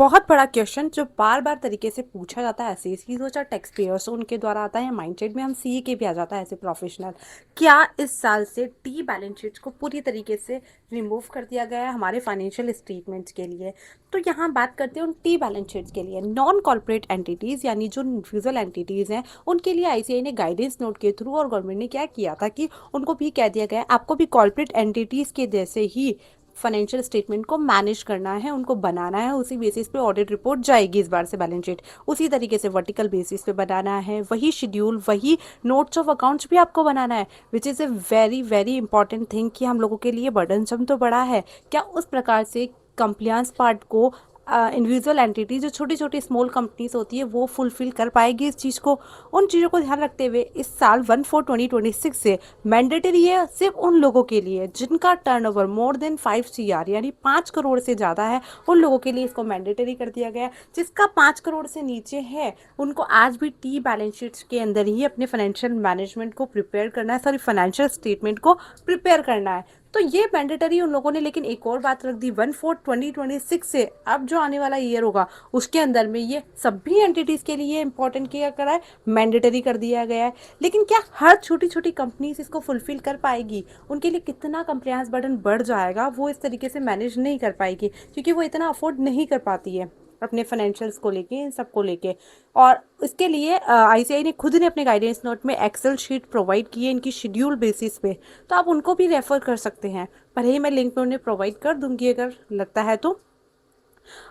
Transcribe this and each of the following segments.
बहुत बड़ा क्वेश्चन जो बार बार तरीके से पूछा जाता है ऐसे इसकी सोचा टैक्स पेयर्स उनके द्वारा आता है माइंडसेट में हम सीए के भी आ जाता है ऐसे प्रोफेशनल। क्या इस साल से टी बैलेंस शीट्स को पूरी तरीके से रिमूव कर दिया गया है हमारे फाइनेंशियल स्टेटमेंट्स के लिए। तो यहाँ बात करते हैं उन टी बैलेंस शीट्स के लिए नॉन कॉर्पोरेट एंटिटीज़ यानी जो इंडिविजुअल एंटिटीज़ हैं उनके लिए आईसीआई ने गाइडेंस नोट के थ्रू और गवर्नमेंट ने क्या किया था कि उनको भी कह दिया गया आपको भी कॉर्पोरेट एंटिटीज़ के जैसे ही फाइनेंशियल स्टेटमेंट को मैनेज करना है, उनको बनाना है। उसी बेसिस पे ऑडिट रिपोर्ट जाएगी इस बार से बैलेंस शीट उसी तरीके से वर्टिकल बेसिस पे बनाना है। वही शेड्यूल वही नोट्स ऑफ अकाउंट्स भी आपको बनाना है which is a very very important thing कि हम लोगों के लिए बर्डनसम तो बड़ा है। क्या उस प्रकार से कंप्लायंस पार्ट को इंडिविजुअल एंटिटी जो छोटी छोटी स्मॉल कंपनीज होती है वो फुलफिल कर पाएगी इस चीज़ को। उन चीज़ों को ध्यान रखते हुए इस साल 1/4/2026 से मैंडेटरी है सिर्फ उन लोगों के लिए जिनका टर्नओवर मोर देन 5 CR यानी 5 करोड़ से ज़्यादा है। उन लोगों के लिए इसको मैंडेटरी कर दिया गया है। जिसका 5 करोड़ से नीचे है उनको आज भी टी बैलेंस शीट्स के अंदर ही अपने फाइनेंशियल मैनेजमेंट को प्रिपेयर करना है, सॉरी फाइनेंशियल स्टेटमेंट को प्रिपेयर करना है। तो ये मैंडेटरी उन लोगों ने लेकिन एक और बात रख दी 1/4/2026 से अब जो आने वाला ईयर होगा उसके अंदर में ये सभी एंटिटीज़ के लिए इंपॉर्टेंट किया करा है, मैंडेटरी कर दिया गया है। लेकिन क्या हर छोटी छोटी कंपनीज इसको फुलफिल कर पाएगी? उनके लिए कितना कंप्लायंस बर्डन बढ़ जाएगा, वो इस तरीके से मैनेज नहीं कर पाएगी क्योंकि वो इतना अफोर्ड नहीं कर पाती है अपने फाइनेंशियल्स को लेके, इन सब को लेके। और इसके लिए आईसीआई ने खुद ने अपने गाइडेंस नोट में एक्सेल शीट प्रोवाइड की है इनकी शेड्यूल बेसिस पे, तो आप उनको भी रेफर कर सकते हैं। पर ही मैं लिंक में उन्हें प्रोवाइड कर दूंगी अगर लगता है तो।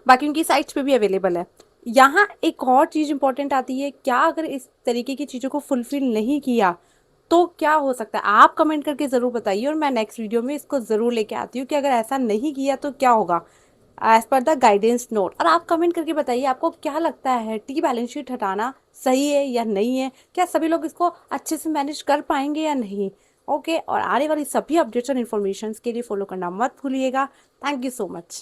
बाकी उनकी साइट्स पे भी अवेलेबल है। यहाँ एक और चीज़ इंपॉर्टेंट आती है, क्या अगर इस तरीके की चीज़ों को फुलफिल नहीं किया तो क्या हो सकता है? आप कमेंट करके ज़रूर बताइए और मैं नेक्स्ट वीडियो में इसको ज़रूर लेके आती हूँ कि अगर ऐसा नहीं किया तो क्या होगा as per the guidance note. और आप कमेंट करके बताइए आपको क्या लगता है टी बैलेंस शीट हटाना सही है या नहीं है? क्या सभी लोग इसको अच्छे से मैनेज कर पाएंगे या नहीं? ओके, और आने वाली सभी अपडेट्स और इन्फॉर्मेशन के लिए फॉलो करना मत भूलिएगा। Thank you so much.